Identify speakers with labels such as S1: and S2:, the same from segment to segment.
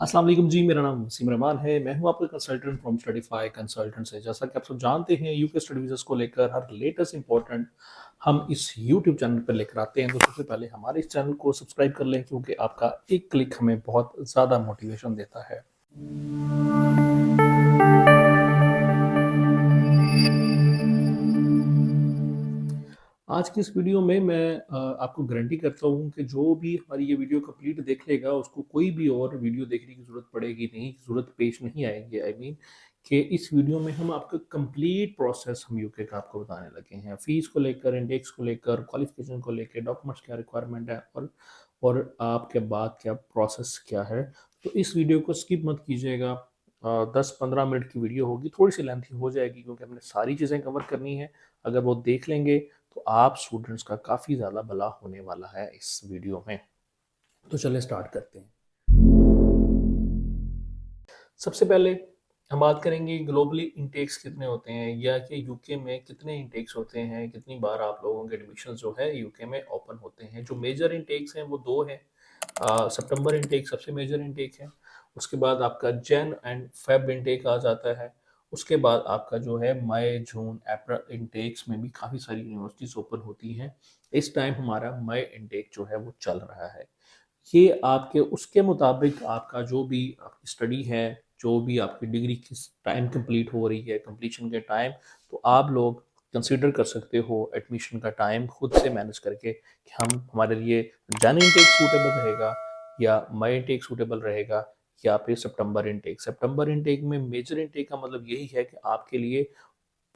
S1: अस्सलाम वालेकुम जी, मेरा नाम वसीम रहमान है। मैं हूँ आपका कंसल्टेंट फ्रॉम स्टडीफाई कंसल्टेंट से। जैसा कि आप सब जानते हैं, यूके स्टडी वीज़ास को लेकर हर लेटेस्ट इंपॉर्टेंट हम इस यूट्यूब चैनल पर लेकर आते हैं। तो सबसे पहले हमारे इस चैनल को सब्सक्राइब कर लें, क्योंकि आपका एक क्लिक हमें बहुत ज़्यादा मोटिवेशन देता है। आज की इस वीडियो में मैं आपको गारंटी करता हूँ कि जो भी हमारी ये वीडियो कंप्लीट देख लेगा, उसको कोई भी और वीडियो देखने की ज़रूरत पड़ेगी नहीं, ज़रूरत पेश नहीं आएगी। आई मीन कि इस वीडियो में हम आपका कंप्लीट प्रोसेस हम यूके का आपको बताने लगे हैं। फीस को लेकर, इंडेक्स को लेकर, क्वालिफिकेशन को लेकर, डॉक्यूमेंट्स क्या रिक्वायरमेंट है और आपके बाद क्या प्रोसेस क्या है। तो इस वीडियो को स्किप मत कीजिएगा। 10-15 मिनट की वीडियो होगी, थोड़ी सी लेंथी हो जाएगी क्योंकि हमने सारी चीज़ें कवर करनी है। अगर वो देख लेंगे तो आप स्टूडेंट्स का काफ़ी ज़्यादा भला होने वाला है इस वीडियो में। तो चलिए स्टार्ट करते हैं। सबसे पहले हम बात करेंगे ग्लोबली इंटेक्स कितने होते हैं, या कि यूके में कितने इंटेक्स होते हैं, कितनी बार आप लोगों के एडमिशन जो है यूके में ओपन होते हैं। जो मेजर इंटेक्स हैं वो दो हैं। सितंबर इंटेक सबसे मेजर इंटेक है। उसके बाद आपका जैन एंड फेब इंटेक आ जाता है। उसके बाद आपका जो है मई जून अप्रैल इंटेक्स में भी काफ़ी सारी यूनिवर्सिटीज ओपन होती हैं। इस टाइम हमारा मई इंटेक जो है वो चल रहा है। ये आपके उसके मुताबिक आपका जो भी आपकी स्टडी है, जो भी आपकी डिग्री किस टाइम कंप्लीट हो रही है, कंप्लीशन के टाइम, तो आप लोग कंसीडर कर सकते हो एडमिशन का टाइम खुद से मैनेज करके कि हम हमारे लिए जन इनटेक सूटेबल रहेगा या मई इनटेक सूटेबल रहेगा या फिर सितंबर इनटेक। सितंबर इनटेक में मेजर इनटेक का मतलब यही है कि आपके लिए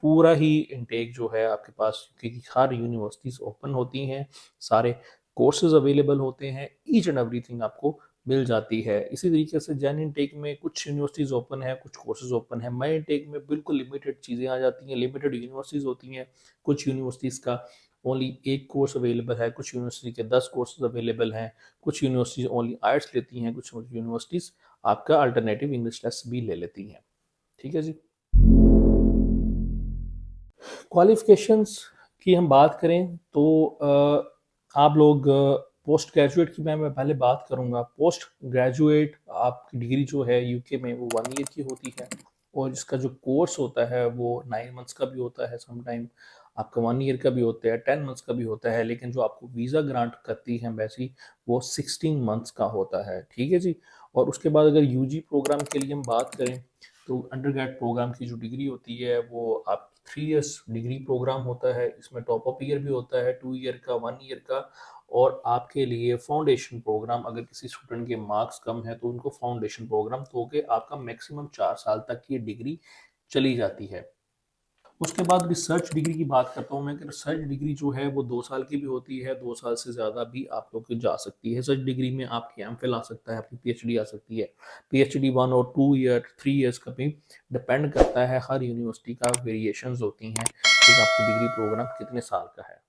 S1: पूरा ही इनटेक जो है आपके पास, क्योंकि हर यूनिवर्सिटीज ओपन होती हैं, सारे कोर्सेज अवेलेबल होते हैं, ईच एंड एवरीथिंग आपको मिल जाती है। इसी तरीके से जैन इनटेक में कुछ यूनिवर्सिटीज ओपन है, कुछ कोर्सेज ओपन है। मई इनटेक में बिल्कुल लिमिटेड चीज़ें आ जाती हैं, लिमिटेड यूनिवर्सिटीज होती हैं। कुछ यूनिवर्सिटीज़ का ओनली एक कोर्स अवेलेबल है, कुछ यूनिवर्सिटी के 10 कोर्सेज अवेलेबल हैं, कुछ यूनिवर्सिटीज ओनली आर्ट्स लेती हैं, कुछ यूनिवर्सिटीज़ आपका अल्टरनेटिव इंग्लिश टेस्ट भी ले लेती हैं। ठीक है जी। क्वालिफिकेशंस की हम बात करें तो आप लोग पोस्ट ग्रेजुएट की मैं पहले बात करूंगा। पोस्ट ग्रेजुएट आपकी डिग्री जो है यूके में वो 1 ईयर की होती है, और इसका जो कोर्स होता है वो 9 मंथ्स का भी होता है, समटाइम आपका 1 ईयर का भी होता है, 10 मंथ्स का भी होता है। लेकिन जो आपको वीज़ा ग्रांट करती है एम्बेसी, वो 16 मंथ्स का होता है। ठीक है जी। और उसके बाद अगर यूजी प्रोग्राम के लिए हम बात करें तो अंडर ग्रेड प्रोग्राम की जो डिग्री होती है वो आप 3 इयर्स डिग्री प्रोग्राम होता है। इसमें टॉप अप ईयर भी होता है, 2 ईयर का, 1 ईयर का। और आपके लिए फाउंडेशन प्रोग्राम, अगर किसी स्टूडेंट के मार्क्स कम है तो उनको फाउंडेशन प्रोग्राम तो के आपका मैक्सिमम 4 साल तक की डिग्री चली जाती है। उसके बाद रिसर्च डिग्री की बात करता हूँ मैं कि रिसर्च डिग्री जो है वो 2 साल की भी होती है, 2 साल से ज़्यादा भी आप लोग की जा सकती है। रिसर्च डिग्री में आपकी एमफिल आ सकता है, आपकी पीएचडी आ सकती है। पीएचडी 1 और 2 ईयर, 3 ईयर्स का भी डिपेंड करता है, हर यूनिवर्सिटी का वेरिएशंस होती हैं कि आपकी डिग्री प्रोग्राम कितने साल का है।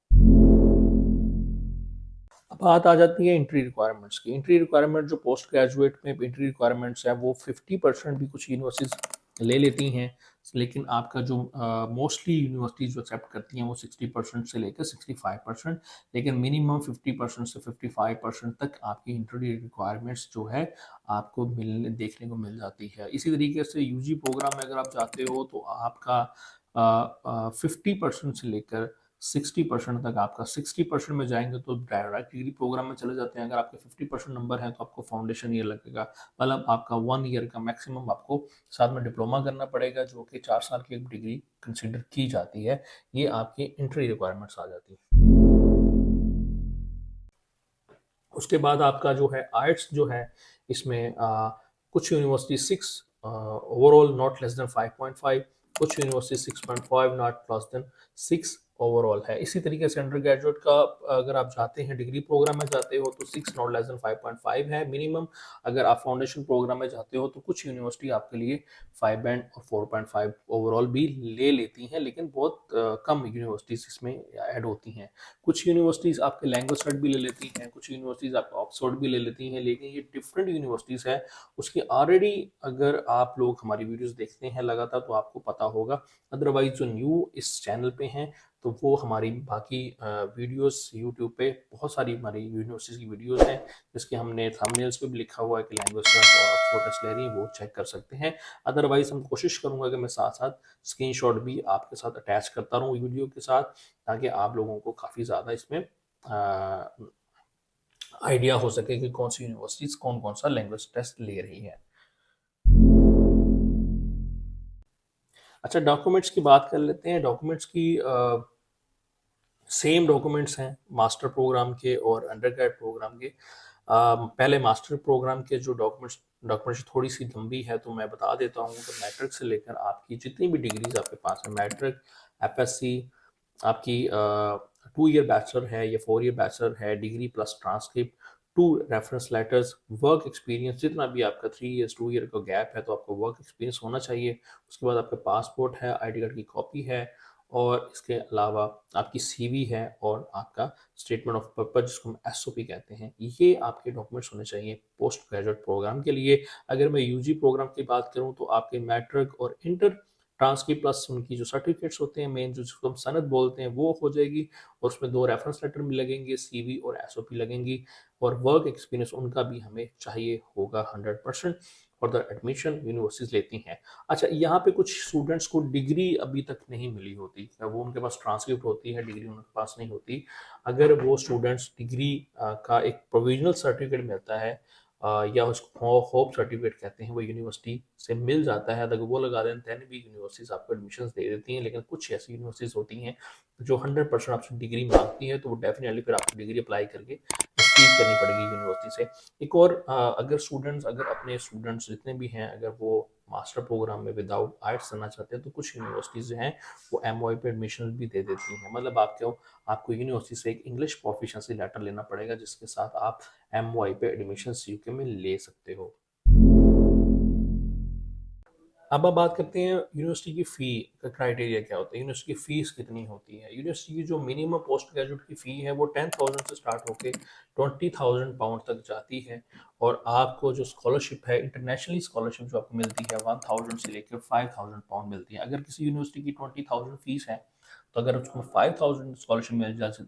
S1: अब बात आ जाती है एंट्री रिक्वायरमेंट्स की। एंट्री रिक्वायरमेंट जो पोस्ट ग्रेजुएट में एंट्री रिक्वायरमेंट्स है वो 50% भी कुछ यूनिवर्सिटीज ले लेती हैं। लेकिन आपका जो मोस्टली यूनिवर्सिटीज जो एक्सेप्ट करती हैं वो 60% से लेकर 65%। लेकिन मिनिमम 50% से 55% तक आपकी एंट्री रिक्वायरमेंट्स जो है आपको मिलने देखने को मिल जाती है। इसी तरीके से यूजी प्रोग्राम में अगर आप जाते हो तो आपका 50% से लेकर 60% तक, आपका 60% में जाएंगे तो डायरेक्ट डिग्री प्रोग्राम में चले जाते हैं। अगर आपके 50% नंबर हैं तो आपको फाउंडेशन ईयर लगेगा, मतलब आपका 1 ईयर का मैक्सिमम आपको साथ में डिप्लोमा करना पड़ेगा, जो कि 4 साल की एक डिग्री कंसिडर की जाती है। ये आपकी इंट्री रिक्वायरमेंट्स आ जाती है। उसके बाद आपका जो है आर्ट्स जो है, इसमें कुछ university 6 overall not less than 5.5, कुछ university 6.5 not less than 6 overall है। इसी तरीके से अंडर ग्रेजुएट का अगर आप जाते हैं, डिग्री प्रोग्राम में जाते हो तो 6 नॉट लेस देन 5.5 है मिनिमम। अगर आप फाउंडेशन प्रोग्राम में जाते हो तो कुछ यूनिवर्सिटी आपके लिए 5 बैंड और 4.5 ओवरऑल भी ले लेती हैं, लेकिन बहुत कम यूनिवर्सिटीज इसमें ऐड होती हैं। कुछ यूनिवर्सिटीज़ आपके लैंग्वेज स्टडी भी ले लेती हैं, कुछ यूनिवर्सिटीज़ आपका ऑक्सफोर्ड भी ले लेती हैं, लेकिन ये डिफरेंट यूनिवर्सिटीज़ हैं। उसकी ऑलरेडी अगर आप लोग हमारी वीडियोस देखते हैं लगातार तो आपको पता होगा। अदरवाइज जो न्यू इस चैनल पे हैं तो वो हमारी बाकी वीडियोस यूट्यूब पे बहुत सारी हमारी यूनिवर्सिटीज़ की वीडियोस हैं, जिसके हमने थंबनेल्स पे भी लिखा हुआ है कि लैंग्वेज टेस्ट और ऑक्सफोर्ड टेस्ट ले रही है, वो चेक कर सकते हैं। अदरवाइज़ हम कोशिश करूँगा कि मैं साथ-साथ स्क्रीनशॉट भी आपके साथ अटैच करता रहूँ वीडियो के साथ, ताकि आप लोगों को काफ़ी ज़्यादा इसमें आइडिया हो सके कि कौन सी यूनिवर्सिटीज़ कौन-कौन सा लैंग्वेज टेस्ट ले रही है। अच्छा, डॉक्यूमेंट्स की बात कर लेते हैं। डॉक्यूमेंट्स की सेम डॉक्यूमेंट्स हैं मास्टर प्रोग्राम के और अंडरग्रेड प्रोग्राम के। पहले मास्टर प्रोग्राम के जो डॉक्यूमेंट्स थोड़ी सी लंबी है, तो मैं बता देता हूँ। तो मैट्रिक से लेकर आपकी जितनी भी डिग्रीज आपके पास है, मैट्रिक, एफएससी, आपकी 2 ईयर बैचलर है या 4 ईयर बैचलर है, degree plus transcript, 2 reference letters, work experience, जितना भी आपका 3 ईयर्स 2 ईयर का गैप है, तो आपको वर्क एक्सपीरियंस होना चाहिए। उसके बाद आपका पासपोर्ट है, आईडी कार्ड की कॉपी है, और इसके अलावा आपकी सीवी है और आपका स्टेटमेंट ऑफ पर्पस, जिसको हम एसओपी कहते हैं। ये आपके डॉक्यूमेंट्स होने चाहिए पोस्ट ग्रेजुएट प्रोग्राम के लिए। अगर मैं यूजी प्रोग्राम की बात करूं, तो आपके मैट्रिक और इंटर ट्रांसक्रिप्ट प्लस उनकी जो सर्टिफिकेट्स होते हैं मेन, जो जिसको हम सनद बोलते हैं, वो हो जाएगी। और उसमें 2 रेफरेंस लेटर भी लगेंगे, सीवी और एसओपी लगेंगी। और वर्क एक्सपीरियंस उनका भी हमें चाहिए होगा 100% फॉर द एडमिशन यूनिवर्सिटीज लेती हैं। अच्छा, यहाँ पे कुछ स्टूडेंट्स को डिग्री अभी तक नहीं मिली होती, वो उनके पास ट्रांसक्रिप्ट होती है, डिग्री उनके पास नहीं होती। अगर वो स्टूडेंट्स डिग्री का एक प्रोविजनल सर्टिफिकेट मिलता है, या उसको होप सर्टिफिकेट कहते हैं, वो यूनिवर्सिटी से मिल जाता है, अगर वो लगा दें, दैन भी यूनिवर्सिटीज आपको एडमिशन दे देती हैं। लेकिन कुछ ऐसी यूनिवर्सिटीज होती हैं जो 100% आपसे डिग्री मांगती है, तो वो डेफिनेटली फिर आपको डिग्री अप्लाई करके स्पीक करनी पड़ेगी यूनिवर्सिटी से। एक और, अगर अपने स्टूडेंट्स जितने भी हैं, अगर वो मास्टर प्रोग्राम में विदाउट आर्ट्स करना चाहते हैं, तो कुछ यूनिवर्सिटीज़ जो हैं वो एमओआई पे एडमिशन भी दे देती हैं। मतलब आपको यूनिवर्सिटी से एक इंग्लिश प्रोफिशिएंसी लेटर लेना पड़ेगा, जिसके साथ आप एमओआई पे एडमिशन यूके में ले सकते हो। अब बात करते हैं यूनिवर्सिटी की फ़ी का क्राइटेरिया क्या होता है, यूनिवर्सिटी की फ़ीस कितनी होती है। यूनिवर्सिटी की जो मिनिमम पोस्ट ग्रेजुएट की फ़ी है, वो 10,000 से स्टार्ट होके 20,000 पाउंड तक जाती है। और आपको जो स्कॉलरशिप है, इंटरनेशनली स्कॉलरशिप जो आपको मिलती है, 1000 से लेकर 5000 पाउंड मिलती है। अगर किसी यूनिवर्सिटी की 20,000 फीस है, तो अगर उसको 5000 स्कॉलरशिप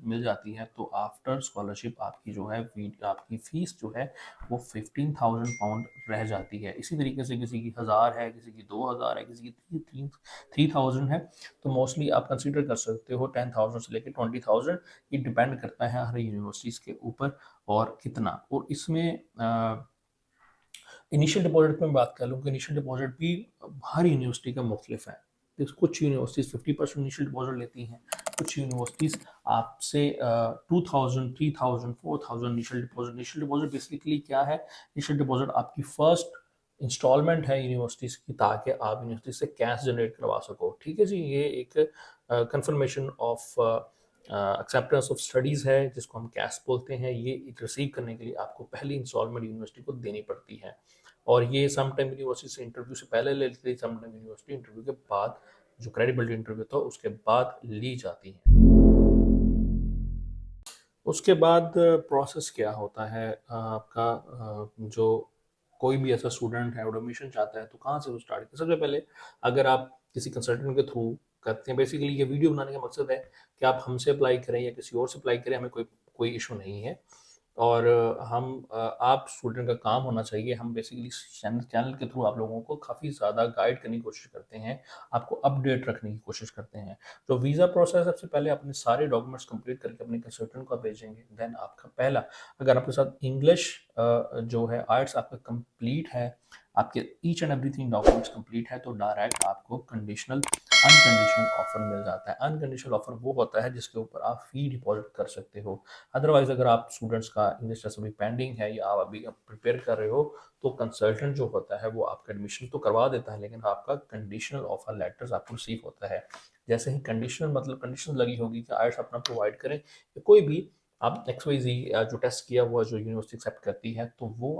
S1: मिल जाती है, तो आफ्टर स्कॉलरशिप आपकी जो है आपकी फ़ीस जो है वो 15,000 पाउंड रह जाती है। इसी तरीके से किसी की 1000 है, किसी की 2000 है, किसी की 3000 है। तो मोस्टली आप कंसीडर कर सकते हो 10,000 से लेकर 20,000। ये डिपेंड करता है हर यूनिवर्सिटीज़ के ऊपर और कितना। और इसमें इनिशियल डिपॉजिट में बात कर लूँ, कि इनिशियल डिपॉजिट भी हर यूनिवर्सिटी का मुख्तलिफ है। तो कुछ यूनिवर्सिटीज़ 50% इनिशियल डिपॉजिट लेती हैं, कुछ यूनिवर्सिटीज़ आपसे 2000, 3000, 4000 इनिशियल डिपॉजिट बेसिकली क्या है? इनिशियल डिपॉजिट आपकी फर्स्ट इंस्टॉलमेंट है यूनिवर्सिटीज़ की, ताकि आप यूनिवर्सिटी से कैश जनरेट करवा सको। ठीक है जी, ये एक confirmation of acceptance of studies है, जिसको हम कैश बोलते हैं। ये रिसीव करने के लिए आपको पहली इंस्टॉलमेंट यूनिवर्सिटी को देनी पड़ती है। और ये सम टाइम यूनिवर्सिटी से इंटरव्यू से पहले ले लेती है, सम टाइम यूनिवर्सिटी इंटरव्यू के बाद, जो क्रेडिबिलिटी इंटरव्यू था उसके बाद ली जाती है। उसके बाद प्रोसेस क्या होता है, आपका जो कोई भी ऐसा स्टूडेंट है और एडमिशन चाहता है, तो कहाँ से वो स्टार्ट करें? सबसे पहले अगर आप किसी कंसल्टेंट के थ्रू करते हैं, बेसिकली ये वीडियो बनाने का मकसद है कि आप हमसे अप्लाई करें या किसी और से अप्लाई करें, हमें कोई कोई इशू नहीं है। और आप स्टूडेंट का काम होना चाहिए, हम बेसिकली चैनल चैनल के थ्रू आप लोगों को काफ़ी ज़्यादा गाइड करने की कोशिश करते हैं, आपको अपडेट रखने की कोशिश करते हैं। तो वीज़ा प्रोसेस, सबसे पहले अपने सारे डॉक्यूमेंट्स कंप्लीट करके अपने कंसल्टेंट को भेजेंगे। देन आपका पहला, अगर आपके साथ इंग्लिश जो है आइट्स आपका कंप्लीट है, आपके each and everything documents complete है, तो डायरेक्ट आपको अनकंडीशनल ऑफर मिल जाता है। अनकंडीशनल ऑफर वो होता है जिसके ऊपर आप फी डिपॉजिट कर सकते हो। अदरवाइज अगर आप स्टूडेंट्स का इंग्लिश टेस्ट अभी पेंडिंग है, या आप अभी प्रिपेयर कर रहे हो, तो कंसल्टेंट जो होता है वो आपका एडमिशन तो करवा देता है, लेकिन आपका कंडीशनल ऑफर लेटर्स आपको रिसीव होता है। जैसे ही कंडीशनल, मतलब कंडीशन लगी होगी कि आइट्स अपना प्रोवाइड करें, या कोई भी आप XYZ जो टेस्ट किया हुआ जो यूनिवर्सिटी एक्सेप्ट करती है, तो वो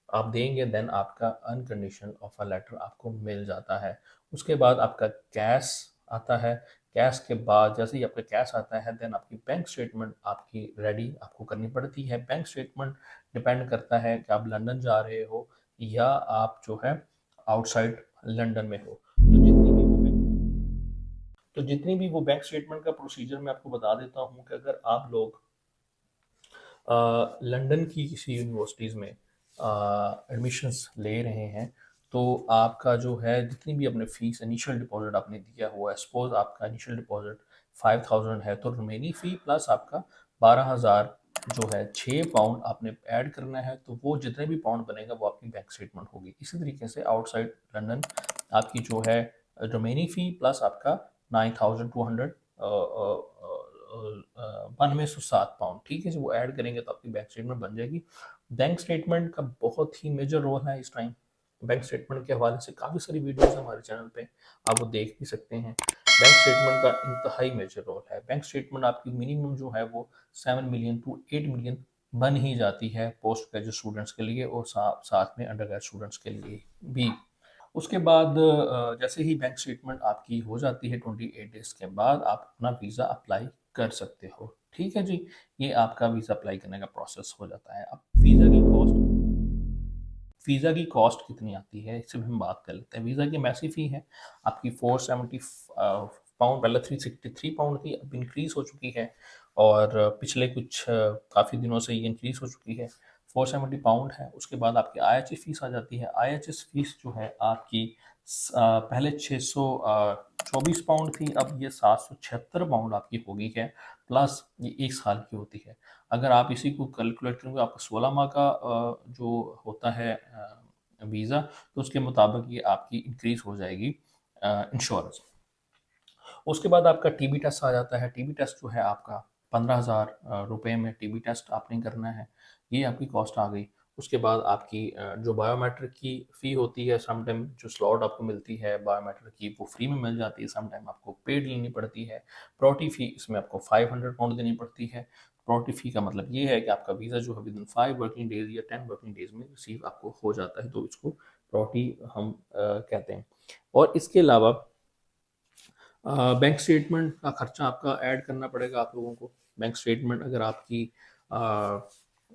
S1: आप देंगे, देन आपका अनकंडीशनल ऑफर लेटर आपको मिल जाता है। उसके बाद आपका कैश आता है। कैश के बाद जैसे ही आपका कैश आता है, देन आपकी बैंक स्टेटमेंट आपकी रेडी आपको करनी पड़ती है। बैंक स्टेटमेंट डिपेंड करता है कि आप लंदन जा रहे हो या आप जो है आउटसाइड लंदन में हो। तो जितनी भी वो तो जितनी भी वो बैंक स्टेटमेंट का प्रोसीजर मैं आपको बता देता हूँ कि अगर आप लोग लंदन की किसी यूनिवर्सिटीज़ में एडमिशन्स ले रहे हैं, तो आपका जो है जितनी भी अपने फ़ीस इनिशियल डिपॉज़िट आपने दिया हुआ है, सपोज़ आपका इनिशियल डिपॉज़िट 5000 है, तो रिमेनिंग फ़ी प्लस आपका 12,000 जो है 6 पाउंड आपने ऐड करना है, तो वो जितने भी पाउंड बनेगा वो आपकी बैंक स्टेटमेंट होगी। इसी तरीके से आउटसाइड लंदन आपकी जो है रिमेनिंग फ़ी प्लस आपका 9200 9207 पाउंड, ठीक है जी, वो ऐड करेंगे तो आपकी बैंक स्टेटमेंट बन जाएगी। बैंक स्टेटमेंट का बहुत ही मेजर रोल है इस टाइम। बैंक स्टेटमेंट के हवाले से काफ़ी सारी वीडियोस हमारे चैनल पे, आप वो देख भी सकते हैं। बैंक स्टेटमेंट का इंतहाई मेजर रोल है। बैंक स्टेटमेंट आपकी मिनिमम जो है वो 7 मिलियन टू 8 मिलियन बन ही जाती है पोस्ट ग्रेजुएट स्टूडेंट्स के लिए, और साथ में अंडर ग्रेजुएट स्टूडेंट्स के लिए भी। उसके बाद जैसे ही बैंक स्टेटमेंट आपकी हो जाती है 28 डेज़ के बाद आप अपना वीज़ा अप्लाई कर सकते हो। ठीक है जी, ये आपका वीज़ा अप्लाई करने का प्रोसेस हो जाता है। अब वीज़ा की कॉस्ट कितनी आती है, इससे भी हम बात कर लेते हैं। वीज़ा की मैसिव फ़ी है आपकी 470 पाउंड, पहले 363 पाउंड थी, अब इंक्रीज़ हो चुकी है, और पिछले कुछ काफ़ी दिनों से ये इंक्रीज़ हो चुकी है। 470 पाउंड है। उसके बाद आपकी आईएचएस फ़ीस आ जाती है। आईएचएस फ़ीस जो है आपकी पहले 624 पाउंड थी, अब ये 776 पाउंड आपकी हो गई है, प्लस ये 1 साल की होती है। अगर आप इसी को कैलकुलेट करेंगे, आपका 16 माह का जो होता है वीज़ा, तो उसके मुताबिक ये आपकी इंक्रीज़ हो जाएगी इंश्योरेंस। उसके बाद आपका टीबी टेस्ट आ जाता है। टीबी टेस्ट जो है आपका 15,000 रुपए में टीबी टेस्ट आपने करना है, ये आपकी कॉस्ट आ गई। उसके बाद आपकी जो बायोमेट्रिक की फ़ी होती है, सम टाइम जो स्लॉट आपको मिलती है बायोमेट्रिक की वो फ्री में मिल जाती है, सम टाइम आपको पेड लेनी पड़ती है। प्रॉटी फ़ी इसमें आपको 500 पाउंड देनी पड़ती है। प्रॉटी फ़ी का मतलब ये है कि आपका वीज़ा जो है विदिन 5 वर्किंग डेज़ या 10 वर्किंग डेज़ में रिसीव आपको हो जाता है, तो इसको प्रॉटी हम कहते हैं। और इसके अलावा बैंक स्टेटमेंट का खर्चा आपका ऐड करना पड़ेगा आप लोगों को। बैंक स्टेटमेंट अगर आपकी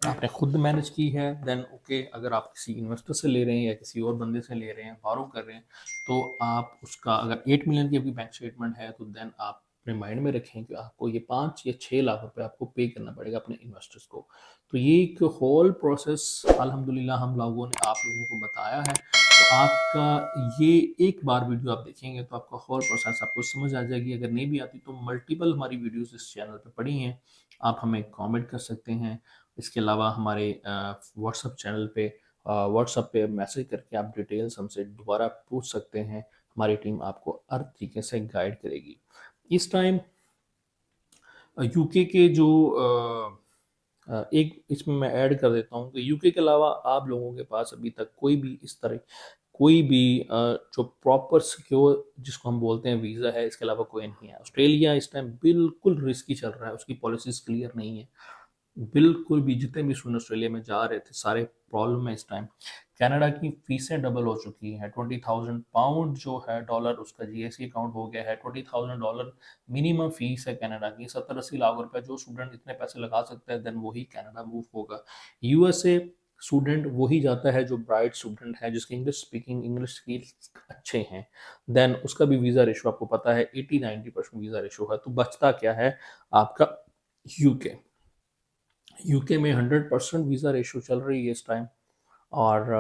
S1: आपने खुद मैनेज की है देन ओके, अगर आप किसी इन्वेस्टर से ले रहे हैं या किसी और बंदे से ले रहे हैं, बारो कर रहे हैं, तो आप उसका अगर 8 मिलियन की आपकी बैंक स्टेटमेंट है, तो देन आप अपने माइंड में रखें कि आपको ये 5 या 6 लाख रुपए आपको पे करना पड़ेगा अपने इन्वेस्टर्स को। तो ये एक होल प्रोसेस अल्हम्दुलिल्लाह हम लोगों ने आप लोगों को बताया है। तो आपका ये एक बार वीडियो आप देखेंगे तो आपका होल प्रोसेस आपको समझ आ जाएगी। अगर नहीं भी आती तो मल्टीपल हमारी वीडियोस इस चैनल पे पड़ी हैं, आप हमें कमेंट कर सकते हैं। इसके अलावा हमारे व्हाट्सएप चैनल पे व्हाट्सएप पे मैसेज करके आप डिटेल्स हमसे दोबारा पूछ सकते हैं। हमारी टीम आपको हर तरीके से गाइड करेगी। इस टाइम यूके के जो एक इसमें मैं ऐड कर देता हूँ कि यूके के अलावा आप लोगों के पास अभी तक कोई भी इस तरह कोई भी जो प्रॉपर सिक्योर जिसको हम बोलते हैं वीज़ा है, इसके अलावा कोई नहीं है। ऑस्ट्रेलिया इस टाइम बिल्कुल रिस्की चल रहा है, उसकी पॉलिसीज क्लियर नहीं है बिल्कुल भी। जितने भी स्टूडेंट ऑस्ट्रेलिया में जा रहे थे सारे प्रॉब्लम है इस टाइम। कनाडा की फीसें डबल हो चुकी हैं। 20,000 पाउंड जो है डॉलर, उसका जीएसटी अकाउंट हो गया है। 20,000 डॉलर मिनिमम फीस है कनाडा की। 70-80 लाख रुपए जो स्टूडेंट इतने पैसे लगा सकता है देन वही कनाडा मूव होगा। यूएसए स्टूडेंट वही जाता है जो ब्राइट स्टूडेंट है, जिसके इंग्लिश स्पीकिंग इंग्लिश स्किल्स अच्छे हैं, देन उसका भी वीज़ा रेशो आपको पता है 80-90% वीज़ा रेशो है। तो बचता क्या है आपका यूके। यूके में 100% वीज़ा रेशो चल रही है इस टाइम। और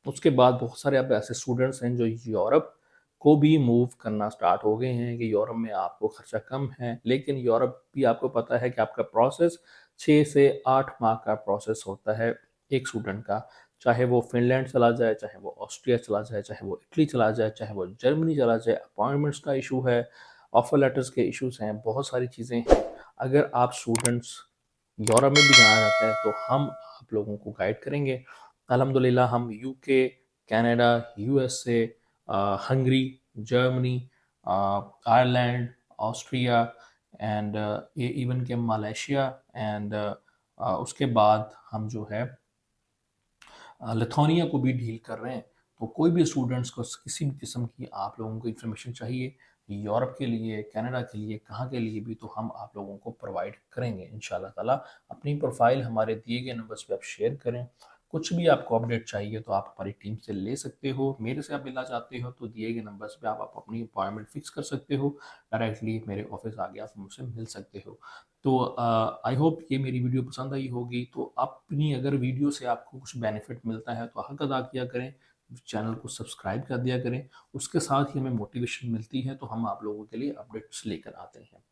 S1: उसके बाद बहुत सारे अब ऐसे स्टूडेंट्स हैं जो यूरोप को भी मूव करना स्टार्ट हो गए हैं कि यूरोप में आपको खर्चा कम है, लेकिन यूरोप भी आपको पता है कि आपका प्रोसेस 6 से 8 माह का प्रोसेस होता है एक स्टूडेंट का। चाहे वो फिनलैंड चला जाए, चाहे वो ऑस्ट्रिया चला जाए, चाहे वो इटली चला जाए, चाहे वो जर्मनी चला जाए, अपॉइंटमेंट्स का इशू है, ऑफर लेटर्स के इश्यूज हैं, बहुत सारी चीज़ें हैं। अगर आप स्टूडेंट्स यूरोप में भी जाना चाहते हैं तो हम आप लोगों को गाइड करेंगे। अल्हम्दुलिल्लाह हम UK, Canada, USA, Hungary, Germany, Ireland, Austria and even के मलेशिया एंड उसके बाद हम जो है लिथुआनिया को भी डील कर रहे हैं। तो कोई भी स्टूडेंट्स को किसी भी किस्म की आप लोगों को इन्फॉर्मेशन चाहिए यूरोप के लिए, कनाडा के लिए, कहाँ के लिए भी, तो हम आप लोगों को प्रोवाइड करेंगे इंशाल्लाह ताला। अपनी प्रोफाइल हमारे दिए गए नंबर्स पे आप शेयर करें। कुछ भी आपको अपडेट चाहिए तो आप हमारी टीम से ले सकते हो। मेरे से आप मिलना चाहते हो तो दिए गए नंबर्स पे आप अपनी अपॉइंटमेंट फिक्स कर सकते हो। डायरेक्टली मेरे ऑफिस आके आप मुझसे मिल सकते हो। तो आई होप ये मेरी वीडियो पसंद आई होगी। तो अपनी अगर वीडियो से आपको कुछ बेनिफिट मिलता है तो हक अदा किया करें, चैनल को सब्सक्राइब कर दिया करें। उसके साथ ही हमें मोटिवेशन मिलती है तो हम आप लोगों के लिए अपडेट्स लेकर आते हैं।